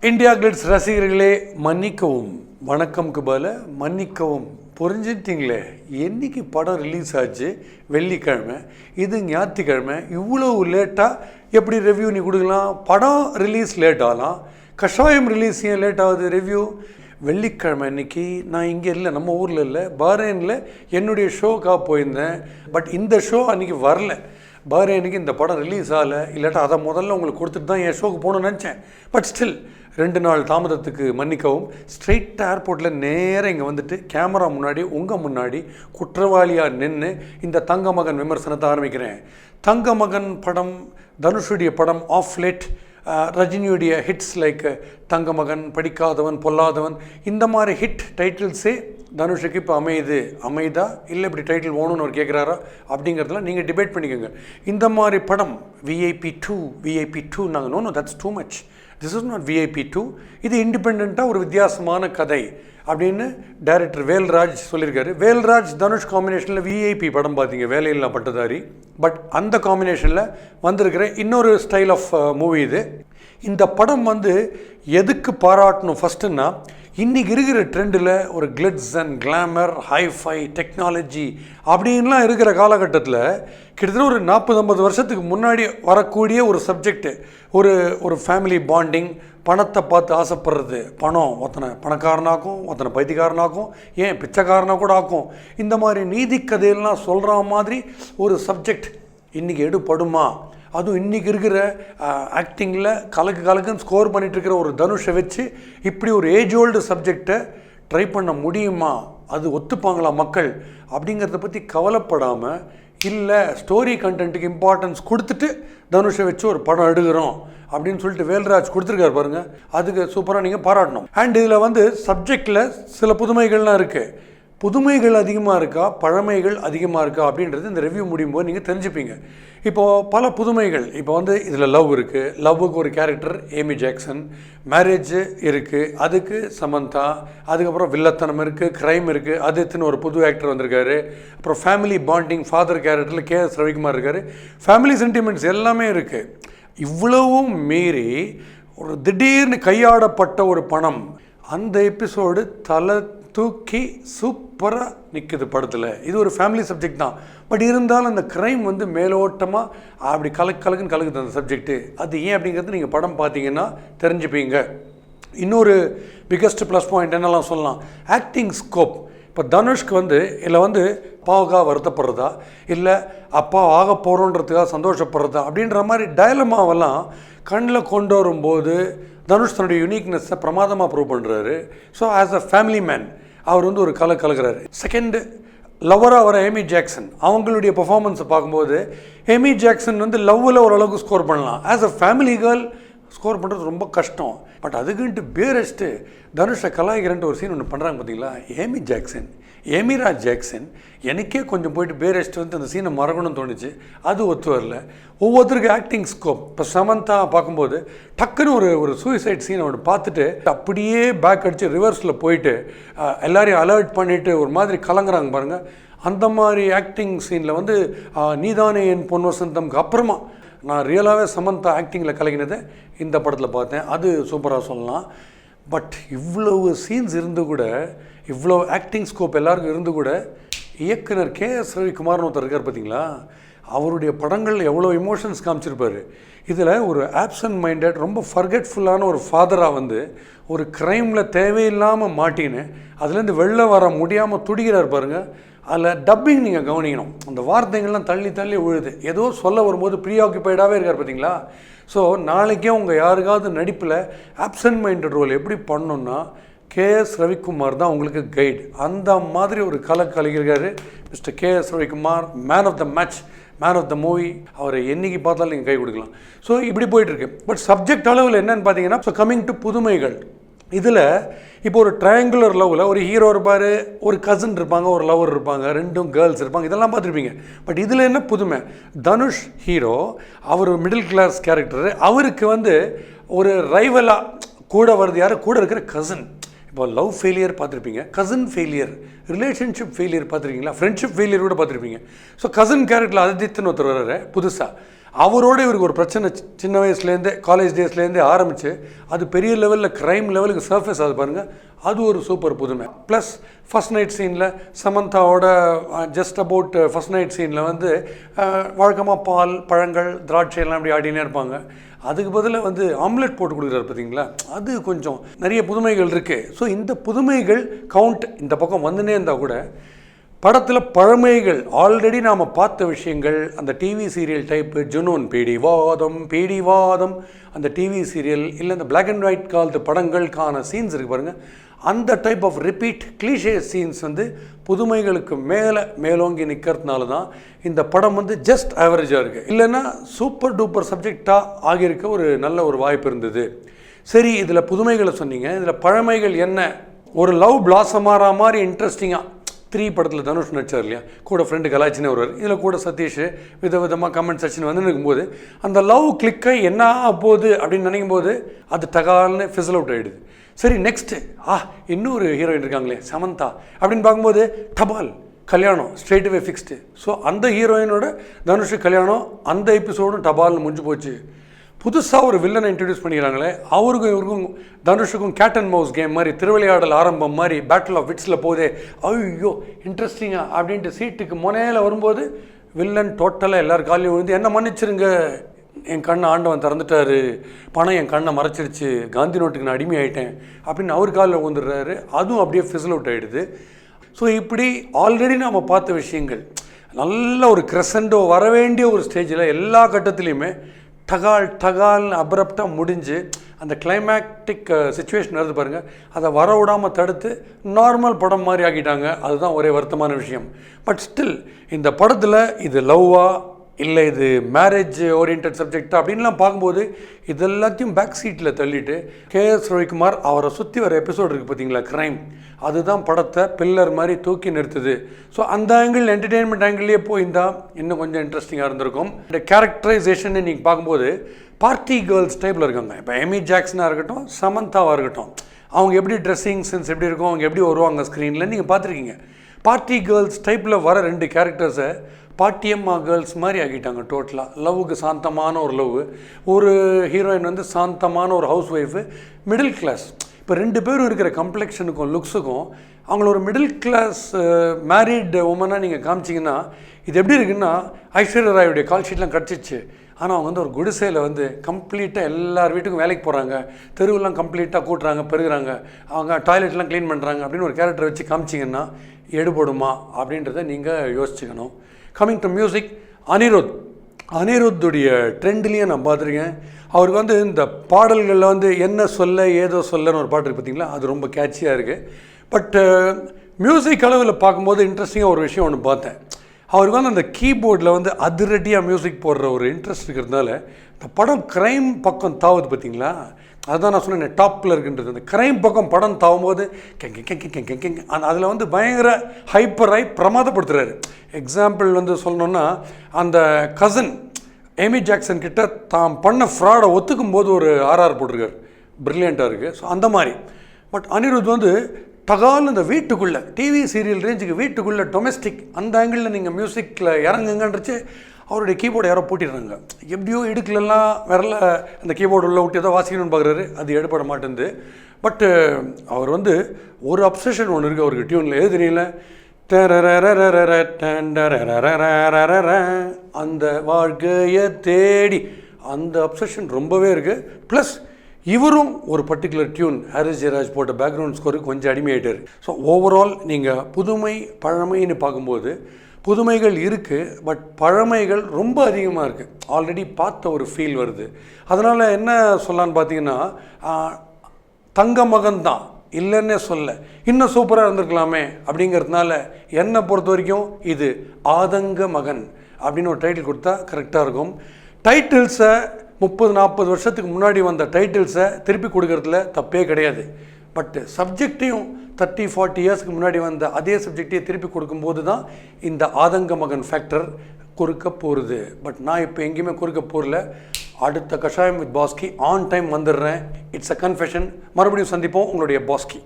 India glitz ரசிகர்களே, மன்னிக்கவும். வணக்கம்க்கு பதில மன்னிக்கவும். புரிஞ்சுட்டிங்களே, என்னைக்கு படம் ரிலீஸ் ஆச்சு? வெள்ளிக்கிழமை. இது ஞாயிற்றுக்கிழமை. இவ்வளோ லேட்டாக எப்படி ரிவ்யூ நீ கொடுக்கலாம்? படம் ரிலீஸ் லேட் ஆகலாம், கஷாயம் ரிலீஸ் ஏன் லேட் ஆகுது ரிவ்யூ? வெள்ளிக்கிழமை அன்றைக்கி நான் இங்கே இல்லை, நம்ம ஊரில் இல்லை, பஹ்ரைனில் என்னுடைய ஷோக்காக போயிருந்தேன். பட் இந்த ஷோ அன்றைக்கி வரல. பஹ்ரைனுக்கு இந்த படம் ரிலீஸ் ஆகலை, இல்லாட்டா அதை முதல்ல உங்களுக்கு கொடுத்துட்டு தான் என் ஷோக்கு போகணும்னு நினச்சேன். பட் ஸ்டில் 2 நாள் தாமதத்துக்கு மன்னிக்கவும். ஸ்ட்ரெயிட்டாக ஏர்போர்ட்டில் நேராக இங்கே வந்துட்டு கேமரா முன்னாடி உங்கள் முன்னாடி குற்றவாளியாக நின்று இந்த தங்கமகன் விமர்சனத்தை ஆரம்பிக்கிறேன். தங்கமகன் படம், தனுஷுடைய படம், ஆஃப் லேட் ரஜினியுடைய ஹிட்ஸ் லைக் தங்கமகன், படிக்காதவன், பொல்லாதவன், இந்த மாதிரி ஹிட் டைட்டில்ஸே தனுஷுக்கு இப்போ அமைதா இல்லை இப்படி டைட்டில் வேணும்னு அவர் கேட்குறாரா அப்படிங்கிறதுலாம் நீங்கள் டிபேட் பண்ணிக்கோங்க. இந்த மாதிரி படம் VIP 2 நாங்கள் no that's too much. This is not VIP 2. இது இண்டிபெண்ட்டாக ஒரு வித்தியாசமான கதை அப்படின்னு டைரக்டர் வேல்ராஜ் சொல்லியிருக்காரு. வேல்ராஜ் தனுஷ் காம்பினேஷனில் VIP படம் பார்த்தீங்க, வேலையில்லா பட்டதாரி. பட் அந்த காம்பினேஷனில் வந்திருக்கிற இன்னொரு ஸ்டைல் ஆஃப் மூவி இது. இந்த படம் எதுக்கு பாராட்டணும் ஃபஸ்ட்டுன்னா, இன்றைக்கி இருக்கிற ட்ரெண்டில் ஒரு glitz and glamour, hi-fi technology அப்படின்லாம் இருக்கிற காலகட்டத்தில் கிட்டத்தட்ட ஒரு 40-50 வருஷத்துக்கு முன்னாடி வரக்கூடிய ஒரு சப்ஜெக்டு, ஒரு ஃபேமிலி பாண்டிங், பணத்தை பார்த்து ஆசைப்படுறது. பணம் ஒருத்தனை பணக்காரனாக்கும், ஒருத்தனை பைத்தியக்காரனாக்கும், ஏன் பிச்சைக்காரனாக கூட ஆக்கும். இந்த மாதிரி நீதி கதையெல்லாம் சொல்கிற மாதிரி ஒரு சப்ஜெக்ட் இன்றைக்கி எடுப்படுமா? அதுவும் இன்றைக்கி இருக்கிற ஆக்டிங்கில் கலக்குன்னு ஸ்கோர் பண்ணிகிட்ருக்கிற ஒரு தனுஷை வச்சு இப்படி ஒரு ஏஜ் ஓல்டு சப்ஜெக்டை ட்ரை பண்ண முடியுமா? அது ஒத்துப்பாங்களா மக்கள் அப்படிங்கிறத பற்றி கவலைப்படாமல், இல்லை ஸ்டோரி கண்டென்ட்டுக்கு இம்பார்ட்டன்ஸ் கொடுத்துட்டு தனுஷை வச்சு ஒரு படம் எடுக்கிறோம் அப்படின்னு சொல்லிட்டு வேல்ராஜ் கொடுத்துருக்காரு பாருங்கள். அதுக்கு சூப்பராக நீங்கள் பாராட்டணும். அண்ட் இதில் சப்ஜெக்டில் சில புதுமைகள்லாம் இருக்குது. புதுமைகள் அதிகமாக இருக்கா, பழமைகள் அதிகமாக இருக்கா அப்படின்றது இந்த ரிவ்யூ முடியும் போது நீங்கள் தெரிஞ்சுப்பீங்க. இப்போது பல புதுமைகள். இப்போ இதில் லவ் இருக்குது, லவ்வுக்கு ஒரு கேரக்டர் ஏமி ஜாக்சன், மேரேஜ் இருக்குது, அதுக்கு சமந்தா, அதுக்கப்புறம் வில்லத்தனம் இருக்குது, க்ரைம் இருக்குது, அதுக்குன்னு ஒரு புது ஆக்டர் வந்திருக்காரு. அப்புறம் ஃபேமிலி பாண்டிங், ஃபாதர் கேரக்டரில் KS ரவிக்குமார் இருக்கார். ஃபேமிலி சென்டிமெண்ட்ஸ் எல்லாமே இருக்குது. இவ்வளவும் மீறி ஒரு திடீர்னு கையாடப்பட்ட ஒரு பணம், அந்த எபிசோடு தலை தூக்கி சூப்பராக நிற்குது படத்தில். இது ஒரு ஃபேமிலி சப்ஜெக்ட் தான். பட் இருந்தாலும் அந்த க்ரைம் மேலோட்டமாக அப்படி கலக்குன்னு கலக்குது அந்த சப்ஜெக்ட்டு. அது ஏன் அப்படிங்கிறது நீங்கள் படம் பார்த்தீங்கன்னா தெரிஞ்சுப்பீங்க. இன்னொரு பிக்கஸ்ட் ப்ளஸ் பாயிண்ட் என்னெல்லாம் சொல்லலாம், ஆக்டிங் ஸ்கோப். இப்போ தனுஷ்க்கு இதில் அப்பாவுக்காக வருத்தப்படுறதா, இல்லை அப்பா ஆக போகிறோன்றதுக்காக சந்தோஷப்படுறதா அப்படின்ற மாதிரி டயலமாவெல்லாம் கண்ணில் கொண்டு வரும்போது தனுஷ் தன்னுடைய யூனிக்னஸை பிரமாதமாக ப்ரூவ் பண்ணுறாரு. So as a family man அவர் ஒரு கலக்கிறாரு. செகண்டு, லவ்வராக வர ஏமி ஜாக்சன், அவங்களுடைய பர்ஃபார்மன்ஸை பார்க்கும்போது ஏமி ஜாக்சன் லவ்வில் ஓரளவுக்கு ஸ்கோர் பண்ணலாம். As a family girl score பண்ணுறது ரொம்ப கஷ்டம். பட் அதுக்குன்ட்டு பேரஸ்ட்டு தனுஷை கலாய்க்கிறன்ட்டு ஒரு சீன் ஒன்று பண்ணுறாங்க பார்த்தீங்களா, ஏமிராஜ் ஜாக்சன். எனக்கே கொஞ்சம் போயிட்டு பேரஸ்ட் அந்த சீனை மறக்கணும்னு தோணுச்சு. அது ஒத்து வரல. ஒவ்வொருத்தருக்கு ஆக்டிங் ஸ்கோப். இப்போ சமந்தா பார்க்கும்போது டக்குன்னு ஒரு சூசைட் சீனை ஒன்று பார்த்துட்டு அப்படியே பேக் அடித்து ரிவர்ஸில் போயிட்டு எல்லாரையும் அலர்ட் பண்ணிவிட்டு ஒரு மாதிரி கலங்குறாங்க பாருங்கள். அந்த மாதிரி ஆக்டிங் சீனில் நீதானே என் பொன் வசந்தம்க்கு அப்புறமா நான் ரியலாகவே சமந்தா ஆக்டிங்கில் கலங்கினதை இந்த படத்தில் பார்த்தேன். அது சூப்பராக சொல்லலாம். பட் இவ்வளவு சீன்ஸ் இருந்து கூட, இவ்வளோ ஆக்டிங் ஸ்கோப் எல்லாருக்கும் இருந்து கூட, இயக்குனர் KS ரவிக்குமார்னு ஒருத்தர் இருக்கார் பார்த்தீங்களா, அவருடைய படங்கள் எவ்வளோ இமோஷன்ஸ் காமிச்சிருப்பார். இதில் ஒரு ஆப்சன்ட் மைண்டட், ரொம்ப ஃபர்கெட்ஃபுல்லான ஒரு ஃபாதராக ஒரு க்ரைமில் தேவையில்லாமல் மாட்டின்னு அதுலேருந்து வெளில வர முடியாமல் துடிக்கிறார் பாருங்கள். அதில் டப்பிங் நீங்கள் கவனிக்கணும். அந்த வார்த்தைகள்லாம் தள்ளி விழுது. ஏதோ சொல்ல வரும்போது ப்ரீஆக்குபைடாகவே இருக்கார் பார்த்தீங்களா. ஸோ நாளைக்கே உங்கள் யாருக்காவது நடிப்பில் ஆப்சன்ட் மைண்டட் ரோல் எப்படி பண்ணணுன்னா KS ரவிக்குமார் தான் உங்களுக்கு கைடு. அந்த மாதிரி ஒரு கலைஞர் mister KS Ravikumar, man of the match, man of the movie. அவரை என்றைக்கு பார்த்தாலும் நீங்கள் கை கொடுக்கலாம். ஸோ இப்படி போயிட்டுருக்கு. பட் சப்ஜெக்ட் அளவில் என்னென்னு பார்த்தீங்கன்னா, ஸோ கம்மிங் டு புதுமைகள். இதில் இப்போ ஒரு ட்ரையாங்குலர் லவ்வில் ஒரு ஹீரோ இருப்பார், ஒரு கசின் இருப்பாங்க, ஒரு லவர் இருப்பாங்க, 2 கேர்ள்ஸ் இருப்பாங்க, இதெல்லாம் பார்த்துருப்பீங்க. பட் இதில் என்ன புதுமை, தனுஷ் ஹீரோ, அவர் மிடில் கிளாஸ் கேரக்டரு, அவருக்கு ஒரு ரைவலாக கூட வருது யார், கூட இருக்கிற கசின். இப்போ லவ் ஃபெயிலியர் பார்த்துருப்பீங்க, கசின் ஃபெயிலியர், ரிலேஷன்ஷிப் ஃபெயிலியர் பார்த்துருக்கீங்களா, ஃப்ரெண்ட்ஷிப் ஃபெயிலியர் கூட பார்த்துருப்பீங்க. ஸோ கசின் கேரக்டரில் அதித்தின்னு ஒருத்தர் வர்றாரு புதுசாக. அவரோட இவருக்கு ஒரு பிரச்சனை சின்ன வயசுலேருந்தே காலேஜ் டேஸ்லேருந்தே ஆரம்பித்து அது பெரிய லெவலில் க்ரைம் லெவலுக்கு சர்ஃபேஸ் ஆகுது பாருங்கள், அது ஒரு சூப்பர் புதுமை. ப்ளஸ் ஃபஸ்ட் நைட் சீனில் சமந்தாவோட ஜஸ்ட் அபவுட் ஃபஸ்ட் நைட் சீனில் வந்து வழக்கமாக பால் பழங்கள் திராட்சையெல்லாம் அப்படி ஆடினே இருப்பாங்க. அதுக்கு பதிலாக வந்து ஆம்லெட் போட்டு கொடுக்குறாரு பார்த்தீங்களா, அது கொஞ்சம் நிறைய புதுமைகள் இருக்குது. ஸோ இந்த புதுமைகள் கவுண்ட் இந்த பக்கம் வந்துனே இருந்தால் கூட படத்தில் பழமைகள் ஆல்ரெடி நாம் பார்த்த விஷயங்கள், அந்த டிவி சீரியல் டைப்பு ஜுனூன் பேடிவாதம் அந்த டிவி சீரியல் இல்லை இந்த பிளாக் அண்ட் ஒயிட் காலத்து படங்களுக்கான சீன்ஸ் இருக்குது பாருங்கள், அந்த type of repeat cliche scenes வந்து புதுமைகளுக்கு மேலோங்கி நிற்கிறதுனால தான் இந்த படம் வந்து ஜஸ்ட் ஆவரேஜாக இருக்குது. இல்லைன்னா சூப்பர் டூப்பர் சப்ஜெக்டாக ஆகியிருக்க ஒரு நல்ல ஒரு வாய்ப்பு இருந்தது. சரி, இதில் புதுமைகளை சொன்னீங்க, இதில் பழமைகள் என்ன? ஒரு லவ் பிளாசம் ஆகிற மாதிரி இன்ட்ரெஸ்டிங்காக 3 படத்தில் தனுஷ் நடிச்சார் இல்லையா, கூட ஃப்ரெண்டு கலாச்சினே வருவார், இதில் கூட சதீஷ் விதவிதமாக கமெண்ட் செக்ஷன் வந்து இருக்கும்போது அந்த லவ் கிளிக்கை என்ன போகுது அப்படின்னு நினைக்கும் போது அது டகால்னு ஃபிசல் அவுட் ஆகிடுது. சரி, நெக்ஸ்ட்டு இன்னொரு ஹீரோயின் இருக்காங்களே சமந்தா அப்படின்னு பார்க்கும்போது டபால் கல்யாணம் ஸ்ட்ரெயிட்வே ஃபிக்ஸ்டு. ஸோ அந்த ஹீரோயினோட தனுஷு கல்யாணம் அந்த எபிசோடும் டபால்னு முடிஞ்சு போச்சு. புதுசாக ஒரு வில்லனை இன்ட்ரடியூஸ் பண்ணிக்கிறாங்களே, அவருக்கும் இவருக்கும் தனுஷுக்கும் கேட் அண்ட் மவுஸ் கேம் மாதிரி திருவிளையாடல் ஆரம்பம் மாதிரி பேட்டில் ஆஃப் விட்ஸில் போதே ஐயோ இன்ட்ரெஸ்டிங்காக அப்படின்ட்டு சீட்டுக்கு முனையில் வரும்போது வில்லன் டோட்டலாக எல்லார் காலையும் விழுந்து என்ன மன்னிச்சிருங்க, என் கண்ணை ஆண்டவன் திறந்துட்டாரு, பணம் என் கண்ணை மறைச்சிருச்சு, காந்தி நோட்டுக்கு நான் அடிமை ஆகிட்டேன் அப்படின்னு அவர் காலில் வந்துடுறாரு. அதுவும் அப்படியே ஃபிசல் அவுட் ஆகிடுது. ஸோ இப்படி ஆல்ரெடி நாம் பார்த்த விஷயங்கள் நல்ல ஒரு கிரெசண்டோ வர வேண்டிய ஒரு ஸ்டேஜில் எல்லா கட்டத்துலேயுமே டகால்னு அப்ரப்டாக முடிஞ்சு அந்த கிளைமேக்டிக் சுச்சுவேஷன் வருது பாருங்கள், அதை வர விடாமல் தடுத்து நார்மல் படம் மாதிரி ஆக்கிட்டாங்க. அதுதான் ஒரே வருத்தமான விஷயம். பட் ஸ்டில் இந்த படத்தில் இது லவ்வா இல்லை இது மேரேஜ் ஓரியன்ட் சப்ஜெக்டா அப்படின்லாம் பார்க்கும்போது இது எல்லாத்தையும் பேக் சீட்டில் தள்ளிட்டு KS ரவிக்குமார் அவரை சுற்றி வர எபிசோடு இருக்குது பார்த்தீங்களா, க்ரைம், அதுதான் படத்தை பில்லர் மாதிரி தூக்கி நிறுத்துது. ஸோ அந்த ஆங்கிள் என்டர்டெயின்மெண்ட் ஆங்கிள்லேயே போயிருந்தால் இன்னும் கொஞ்சம் இன்ட்ரெஸ்டிங்காக இருந்திருக்கும். இந்த கேரக்டரைசேஷன் நீங்கள் பார்க்கும்போது பார்ட்டி கேர்ள்ஸ் டைப்பில் இருக்காங்க. இப்போ எமி ஜாக்சனாக இருக்கட்டும் சமந்தாவாக இருக்கட்டும், அவங்க எப்படி ட்ரெஸ்ஸிங் சென்ஸ் எப்படி இருக்கும், அவங்க எப்படி வருவாங்க ஸ்க்ரீனில் நீங்கள் பார்த்துருக்கீங்க. பார்ட்டி கேர்ள்ஸ் டைப்பில் வர 2 கேரக்டர்ஸை பாட்டியம்மா கேர்ள்ஸ் மாதிரி ஆக்கிட்டாங்க. டோட்டலாக லவ்வுக்கு சாந்தமான ஒரு லவ், ஒரு ஹீரோயின் வந்து சாந்தமான ஒரு ஹவுஸ் ஒய்ஃபு, மிடில் கிளாஸ். இப்போ 2 பேரும் இருக்கிற கம்ப்ளெக்ஷனுக்கும் லுக்ஸுக்கும் அவங்கள ஒரு மிடில் கிளாஸ் மேரீட் உமனாக நீங்கள் காமிச்சிங்கன்னா இது எப்படி இருக்குன்னா ஐஸ்வர்யா ராயுடைய கால் ஷீட்லாம் கிடச்சிச்சு. ஆனால் அவங்க வந்து ஒரு குடிசையில் வந்து கம்ப்ளீட்டாக எல்லார் வீட்டுக்கும் வேலைக்கு போகிறாங்க, தெருவெல்லாம் கம்ப்ளீட்டாக கூட்டுறாங்க பெருகிறாங்க, அவங்க டாய்லெட்லாம் க்ளீன் பண்ணுறாங்க அப்படின்னு ஒரு கேரக்டரை வச்சு காமிச்சிங்கன்னா எடுபடுமா அப்படின்றத நீங்கள் யோசிச்சுக்கணும். கம்மிங் டு மியூசிக், அனிருத்துடைய ட்ரெண்ட்லேயே நான் பார்த்துருக்கேன். அவருக்கு வந்து இந்த பாடல்களில் வந்து என்ன சொல்ல ஏதோ சொல்லன்னு ஒரு பாட்டு இருக்குது பார்த்தீங்களா, அது ரொம்ப கேட்சியாக இருக்குது. பட் மியூசிக் அளவில் பார்க்கும்போது இன்ட்ரெஸ்டிங்காக ஒரு விஷயம் ஒன்று பார்த்தேன். அவருக்கு வந்து அந்த கீபோர்டில் வந்து அதிரடியாக மியூசிக் போடுற ஒரு இன்ட்ரெஸ்ட் இருக்கிறதுனால இந்த படம் க்ரைம் பக்கம் தாவுது பார்த்தீங்களா, அதுதான் நான் சொன்னேன் டாப்பில் இருக்குன்றது. அந்த க்ரைம் பக்கம் படம் தாவும்போது கெங்க அதில் வந்து பயங்கர ஹைப்பராகி பிரமாதப்படுத்துகிறாரு. எக்ஸாம்பிள் வந்து சொல்லணுன்னா அந்த கசன் எமி ஜாக்சன் கிட்ட தான் பண்ண ஃப்ராடை ஒத்துக்கும் போது ஒரு RR போட்டிருக்காரு, ப்ரில்லியண்ட்டாக இருக்குது. ஸோ அந்த மாதிரி. பட் அனிருத் வந்து டகால் இந்த வீட்டுக்குள்ளே டிவி சீரியல் ரேஞ்சுக்கு வீட்டுக்குள்ளே டொமெஸ்டிக் அந்த ஆங்கிளில் நீங்கள் மியூசிக்கில் இறங்குங்கன்றச்சு அவருடைய கீபோர்டு யாரோ போட்டிடுறாங்க. எப்படியோ இடுக்கலெல்லாம் விரல அந்த கீபோர்டு உள்ள விட்டு ஏதோ வாசிக்கணும்னு பார்க்குறாரு, அது எடுபட மாட்டேங்குது. பட்டு அவர் வந்து ஒரு அப்சஷன் ஒன்று இருக்குது அவருக்கு டியூனில், எது தெரியல, அந்த வாழ்க்கையை தேடி அந்த அப்சஷன் ரொம்பவே இருக்குது. ப்ளஸ் இவரும் ஒரு பர்டிகுலர் டியூன் ஹாரிஸ் ஜெயராஜ் போட்ட பேக்ரவுண்ட் ஸ்கோருக்கு கொஞ்சம் அடிமையாயிட்டார். ஸோ ஓவரால் நீங்கள் புதுமை பழமைன்னு பார்க்கும்போது புதுமைகள் இருக்குது, பட் பழமைகள் ரொம்ப அதிகமாக இருக்குது. ஆல்ரெடி பார்த்த ஒரு ஃபீல் வருது. அதனால் என்ன சொல்லலான்னு பார்த்தீங்கன்னா தங்க மகன் தான் இல்லைன்னே சொல்ல, இன்னும் சூப்பராக இருந்திருக்கலாமே அப்படிங்கிறதுனால என்னை பொறுத்த வரைக்கும் இது ஆதங்க மகன் அப்படின்னு ஒரு டைட்டில் கொடுத்தா கரெக்டாக இருக்கும். டைட்டில்ஸை 30-40 வருஷத்துக்கு முன்னாடி வந்த டைட்டில்ஸை திருப்பி கொடுக்கறதுல தப்பே கிடையாது. பட் சப்ஜெக்டையும் 30-40 இயர்ஸ்க்கு முன்னாடி வந்த அதே சப்ஜெக்டையே திருப்பி கொடுக்கும்போது தான் இந்த ஆதங்க மகன் ஃபேக்டர் குறுக்க போகிறது. பட் நான் இப்போ எங்கேயுமே குறுக்க போகல. அடுத்த கஷாயம் வித் பாஸ்கி ஆன் டைம் வந்துடுறேன். It's a confession. மறுபடியும் சந்திப்போம். உங்களுடைய பாஸ்கி.